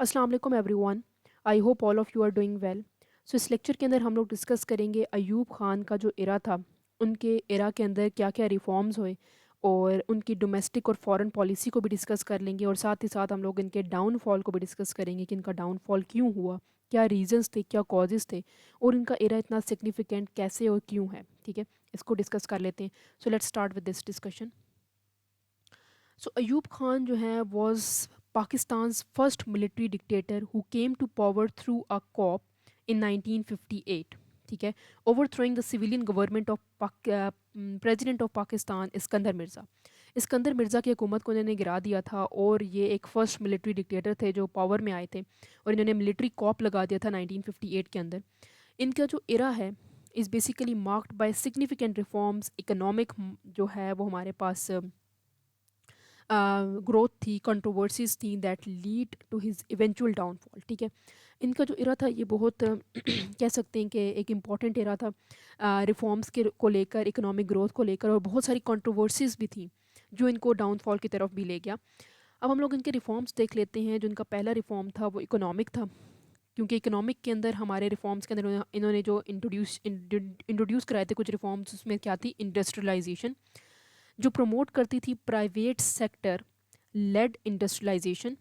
अस्सलाम वालेकुम everyone. I hope all of you are doing well. So इस lecture के अंदर हम लोग डिस्कस करेंगे अयूब ख़ान का जो एरा था, उनके एरा के अंदर क्या क्या रिफॉर्म्स हुए और उनकी डोमेस्टिक और फॉरेन पॉलिसी को भी डिस्कस कर लेंगे, और साथ ही साथ हम लोग इनके डाउनफॉल को भी डिस्कस करेंगे कि इनका डाउनफॉल क्यों हुआ, क्या रीजंस थे, क्या कॉजेज़ थे, और इनका एरा इतना सिग्निफिकेंट कैसे और क्यों है। ठीक है, इसको डिस्कस कर लेते हैं। So let's start with this discussion. So Ayub Khan जो है was Pakistan's first military dictator who came to power through a coup in 1958। ठीक है, overthrowing the civilian government of president of Pakistan Iskander Mirza. Iskander Mirza की हुकूमत को इन्होंने गिरा दिया था, और ये एक फ़र्स्ट मिलिट्री डिक्टेटर थे जो पावर में आए थे, और इन्होंने मिलिट्री कॉप लगा दिया था 1958 के अंदर। इनका जो इरा है is basically marked by significant reforms. Economic जो है वो हमारे पास ग्रोथ थी, कंट्रोवर्सीज थी that lead to his eventual downfall. ठीक है, इनका जो इरा था ये बहुत कह सकते हैं कि एक इम्पॉर्टेंट इरा था रिफॉर्म्स के को लेकर, इकोनॉमिक ग्रोथ को लेकर, और बहुत सारी कंट्रोवर्सीज भी थी जो इनको डाउनफॉल की तरफ भी ले गया। अब हम लोग इनके रिफॉर्म्स देख लेते हैं। जो इनका पहला रिफॉर्म था वो इकोनॉमिक था, क्योंकि इकोनॉमिक के अंदर हमारे रिफॉर्म्स के अंदर इन्होंने जो इंट्रोड्यूस कराए थे कुछ रिफॉर्म्स, उसमें क्या थी, इंडस्ट्रियलाइजेशन, जो प्रमोट करती थी private sector led industrialisation,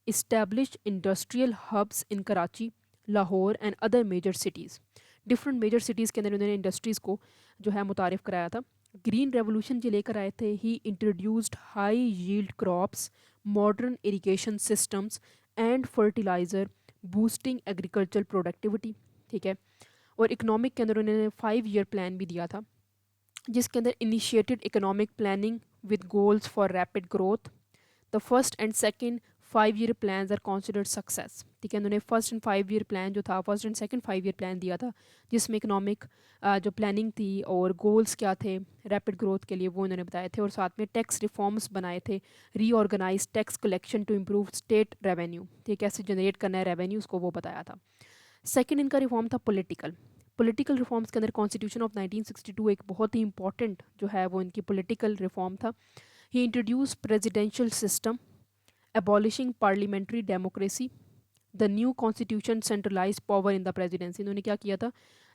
establish industrial hubs in Karachi, Lahore and other major cities. Different major cities के अंदर उन्होंने इंडस्ट्रीज़ को जो है मुतारिफ कराया था। ग्रीन रेवोल्यूशन जो लेकर आए थे, he introduced high yield crops, modern irrigation systems and fertiliser, boosting agriculture productivity. ठीक है, और इकोनॉमिक के अंदर उन्होंने 5 ईयर प्लान भी दिया था, जिसके अंदर initiated economic planning with goals for rapid growth. The first and second 5 year plans are considered success. ठीक है, उन्होंने फर्स्ट एंड 5 ईयर प्लान जो था, first and second 5 year plan दिया था, जिसमें इकोनॉमिक जो प्लानिंग थी और गोल्स क्या थे रैपिड ग्रोथ के लिए, वो उन्होंने बताए थे, और साथ में टैक्स रिफॉर्म्स बनाए थे, reorganise tax collection to improve state revenue. ठीक है, कैसे जनरेट करना है रेवेन्यूज़ को, वो बताया था। सेकंड इनका रिफॉर्म था पॉलिटिकल रिफॉर्म्स के अंदर कॉन्स्टिट्यूशन ऑफ 1962 एक बहुत ही इंपॉर्टेंट जो है वो इनकी पॉलिटिकल रिफॉर्म था। He introduce presidential system, abolishing parliamentary democracy, the new constitution centralise power in the presidency. इन्होंने क्या किया था,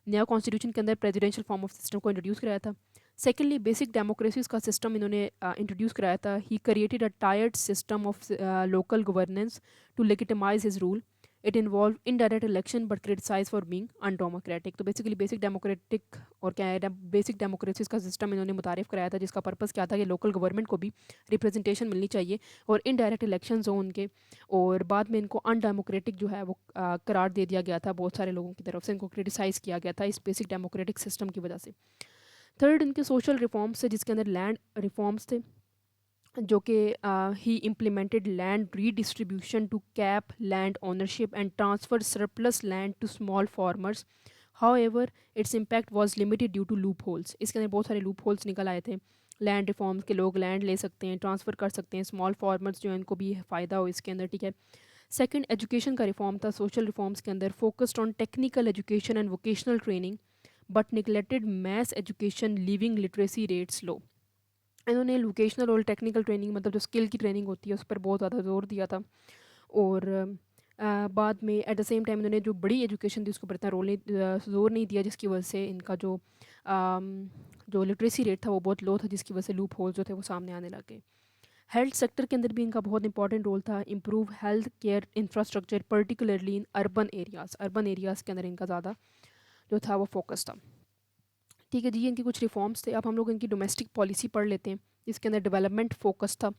नया कॉन्स्टिट्यूशन के अंदर प्रेसिडेंशियल फॉर्म ऑफ सिस्टम को इंट्रोड्यूस कराया था। सेकेंडली बेसिक डेमोक्रेसीज का सिस्टम इन्होंने इंट्रोड्यूस कराया था। He created a tiered system of local governance to legitimise his rule. It involve indirect election but criticise for being undemocratic. तो basically basic democratic और क्या है, बेसिक डेमोक्रेसीज का system इन्होंने मुतारिफ कराया था, जिसका पर्पज़ क्या था कि लोकल गवर्नमेंट को भी रिप्रेजेंटेशन मिलनी चाहिए और इनडायरेक्ट इलेक्शन हो उनके। और बाद में इनको अनडेमोक्रेटिक जो है वो करार दे दिया गया था, बहुत सारे लोगों की तरफ से इनको क्रिटिसाइज़ किया गया था इस बेसिक डेमोक्रेटिक सिस्टम की वजह से। थर्ड इनके सोशल रिफॉर्म्स थे, जिसके अंदर लैंड रिफॉर्म्स थे, जो कि he implemented land redistribution to cap land ownership and transfer surplus land to small farmers. However its impact was limited due to loopholes. इसके अंदर बहुत सारे लूप होल्स निकल आए थे। लैंड रिफॉर्म्स के लोग लैंड ले सकते हैं, ट्रांसफ़र कर सकते हैं, स्मॉल फार्मर्स जो हैं इनको भी फ़ायदा हो इसके अंदर। ठीक है, सेकंड एजुकेशन का रिफॉर्म था सोशल रिफॉर्म्स के अंदर, focused on technical education and vocational training but neglected math education, leaving literacy rates low. इन्होंने वोकेशनल और टेक्निकल ट्रेनिंग, मतलब जो स्किल की ट्रेनिंग होती है, उस पर बहुत ज़्यादा जोर दिया था। और बाद में एट द सेम टाइम इन्होंने जो बड़ी एजुकेशन थी उसके ऊपर इतना जोर नहीं दिया, जिसकी वजह से इनका जो लिटरेसी रेट था वो बहुत लो था, जिसकी वजह से लूप होल्स जो थे वो सामने आने लग गए। हेल्थ सेक्टर के अंदर भी इनका बहुत इंपॉर्टेंट रोल था। Improve health care infrastructure particularly in urban areas के अंदर इनका ज़्यादा जो था वो फोकस था। ठीक है जी, इनके कुछ रिफॉर्म्स थे। अब हम लोग इनकी डोमेस्टिक पॉलिसी पढ़ लेते हैं, जिसके अंदर डेवलपमेंट फोकस था।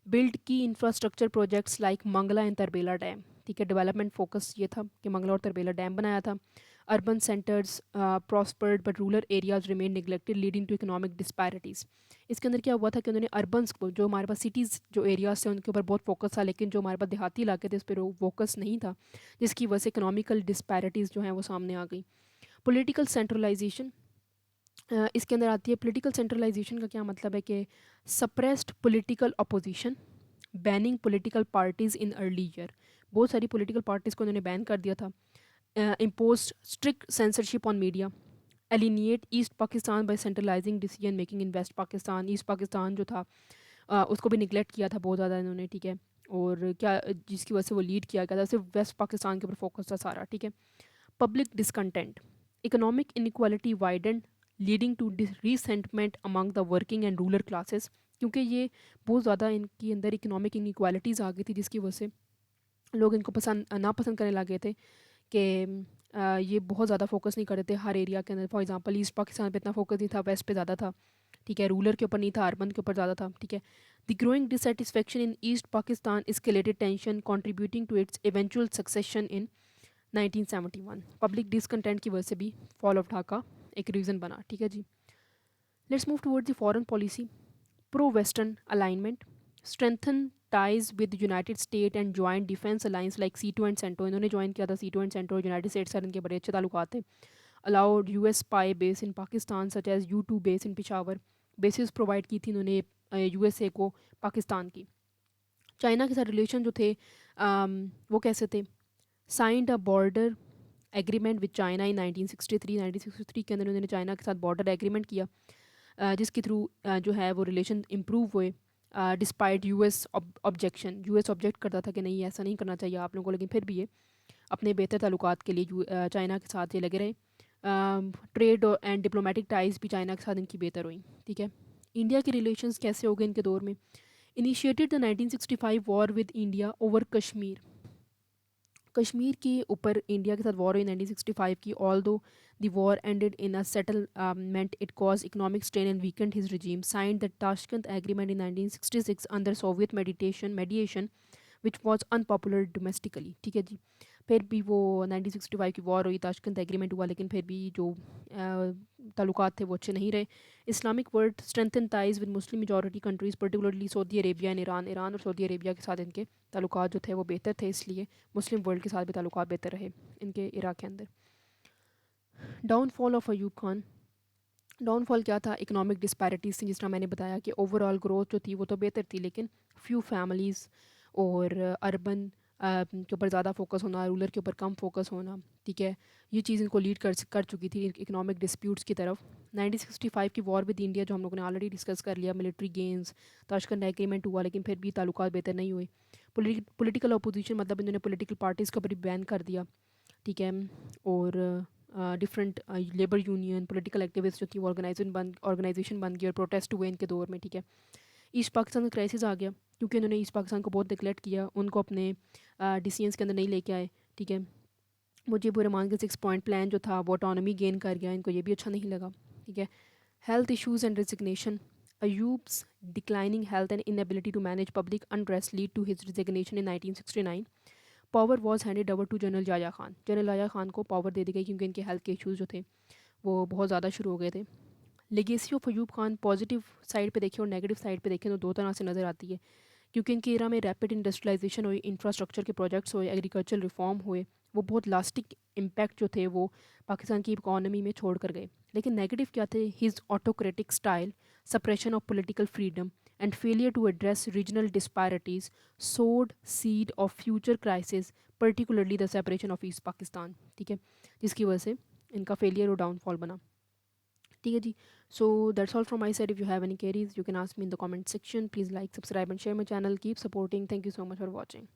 Build key infrastructure projects like Mangla and Tarbela dam. ठीक है, डेवलपमेंट फोकस ये था कि मंगला और तरबेला डैम बनाया था। Urban centres prospered but rural areas remain neglected leading to economic disparities. इसके अंदर क्या हुआ था कि उन्होंने अर्बन्स को, जो हमारे पास सिटीज़ जो एरियाज थे उनके ऊपर बहुत फोकस था, लेकिन जो हमारे पास देहाती इलाके थे उस पर फोकस नहीं था, जिसकी वजह से इकोनॉमिकल डिस्पैरिटीज़ जो हैं वो सामने आ गई। पॉलिटिकल सेंट्रलाइजेशन इसके अंदर आती है। पॉलिटिकल सेंट्रलाइजेशन का क्या मतलब है कि suppressed political opposition, banning political parties in early year. बहुत सारी पॉलिटिकल पार्टीज़ को उन्होंने बैन कर दिया था। Impose strict censorship on media, alienate east Pakistan by centralising decision making in west Pakistan. East Pakistan जो था उसको भी निगलेक्ट किया था बहुत ज़्यादा इन्होंने। ठीक है, اور کیا جس کی وجہ سے وہ لیڈ کیا گیا تھا، صرف ویسٹ پاکستان کے اوپر فوکس تھا سارا، ٹھیک ہے. Public discontent, economic inequality widened leading to resentment among the working and ruler classes, کیونکہ یہ بہت زیادہ ان کی اندر اکنامک انیکوالٹیز آ گئی تھی، جس کی وجہ سے لوگ ان کو پسند ناپسند کرنے لگے تھے کہ یہ بہت زیادہ فوکس نہیں کرتے تھے ہر ایریا کے اندر. فار ایگزامپل ایسٹ پاکستان پہ اتنا فوکس نہیں تھا، ویسٹ پہ زیادہ تھا، ٹھیک ہے. رولر کے اوپر نہیں تھا، اربن کے اوپر زیادہ تھا، ٹھیک ہے. The growing dissatisfaction in east Pakistan escalated tension contributing to its eventual secession in 1971. Public discontent کی وجہ سے بھی فال آف ڈھاکہ ایک ریزن بنا، ٹھیک ہے جی. Let's move toward the foreign policy. Pro western alignment, strengthen ties with united state and joint defence alliance like SEATO and CENTO. انہوں نے جوائن کیا تھا SEATO and CENTO, united states اور ان کے بڑے اچھے تعلقات تھے. Allowed U S spy base in Pakistan such as U2 base in Peshawar. Bases provide کی تھی انہوں نے USA کو پاکستان کی. چائنا کے ساتھ ریلیشن جو تھے وہ کیسے تھے؟ Signed a border agreement with China in 1963 کے اندر انہوں نے چائنا کے ساتھ بارڈر ایگریمنٹ کیا، جس کے تھرو جو ہے وہ ریلیشن امپروو ہوئے despite US objection. US object کرتا تھا کہ نہیں ایسا نہیں کرنا چاہیے آپ لوگوں کو، لیکن پھر بھی یہ اپنے بہتر تعلقات کے لیے چائنا کے ساتھ یہ لگے رہے. ٹریڈ اینڈ ڈپلومیٹک ٹائز بھی چائنا کے ساتھ ان کی بہتر ہوئیں، ٹھیک ہے. انڈیا کے ریلیشنز کیسے ہو گئے ان کے دور میں؟ Initiated the 1965 war with India over Kashmir. Kashmir کے اوپر انڈیا کے ساتھ وار ہوئی 1965 کی. Although the war ended in a settlement it caused economic strain and weakened his regime. Signed the Tashkent agreement in 1966 under Soviet mediation which was unpopular domestically, ٹھیک ہے جی. پھر بھی وہ 1965 کی وار ہوئی، تاشکنت ایگریمنٹ ہوا، لیکن پھر بھی جو تعلقات تھے وہ اچھے نہیں رہے. Islamic world strengthen ties with Muslim majority countries particularly Saudi Arabia and Iran اور سعودی عربیہ کے ساتھ ان کے تعلقات جو تھے وہ بہتر تھے، اس لیے مسلم ورلڈ کے ساتھ بھی تعلقات بہتر رہے ان کے عراق کے اندر. Downfall of Ayub Khan. Downfall کیا تھا؟ اکنامک ڈسپیرٹیز تھیں، جس طرح میں نے بتایا کہ اوور آل گروتھ جو تھی وہ تو بہتر تھی، لیکن فیو فیملیز اور اربن کے اوپر زیادہ فوکس ہونا، رولر کے اوپر کم فوکس ہونا، ٹھیک ہے، یہ چیز ان کو لیڈ کر چکی تھی اکنامک ڈسپیوٹس کی طرف. 1965 کی وار ود انڈیا جو ہم لوگوں نے آلریڈی ڈسکس کر لیا، ملٹری گینز، تاشکنت ایگریمنٹ ہوا، لیکن پھر بھی تعلقات بہتر نہیں ہوئے. پولیٹیکل اپوزیشن مطلب انہوں نے پولیٹیکل پارٹیز کے اوپر بین کر دیا، ٹھیک ہے. اور different labour union political activist جو تھی وہ آرگنائزیشن بن گئی اور پروٹیسٹ ہوئے ان کے دور میں، ٹھیک ہے. ایسٹ پاکستان کا کرائسس آ گیا کیونکہ انہوں نے ایسٹ پاکستان کو بہت نگلیکٹ کیا، ان کو اپنے ڈیسیژنس کے اندر نہیں لے کے آئے، ٹھیک ہے. مجھے الرحمان کے 6 پوائنٹ پلان جو تھا وہ آٹونومی گین کر گیا، ان کو یہ بھی اچھا نہیں لگا، ٹھیک ہے. Health issues and resignation. Ayub's declining health and inability to manage public unrest lead to his resignation in 1969. Power was handed over to general Yahya Khan. General Yahya Khan کو پاور دے دی گئی کیونکہ ان کے ہیلتھ کے ایشوز جو تھے وہ بہت زیادہ شروع ہو گئے تھے. Legacy of Ayub Khan positive side پہ دیکھیں اور نیگیٹو سائڈ پہ دیکھیں تو دو طرح سے نظر آتی ہے، کیونکہ ان کے ایرا میں ریپڈ انڈسٹریلائزیشن ہوئی، انفراسٹرکچر کے پروجیکٹس ہوئے، ایگریکلچر ریفارم ہوئے، وہ بہت لاسٹک امپیکٹ جو تھے وہ پاکستان کی اکانومی میں چھوڑ کر گئے. لیکن نیگیٹو کیا تھے؟ His autocratic style, suppression of political freedom and failure to address regional disparities sowed seed of future crises particularly the separation of East Pakistan, ٹھیک ہے، جس کی وجہ سے ان کا فیلئر اور ڈاؤن فال بنا، ٹھیک ہے جی. So that's all from my side. If you have any queries you can ask me in the comment section. Please like, subscribe and share my channel. Keep supporting. Thank you so much for watching.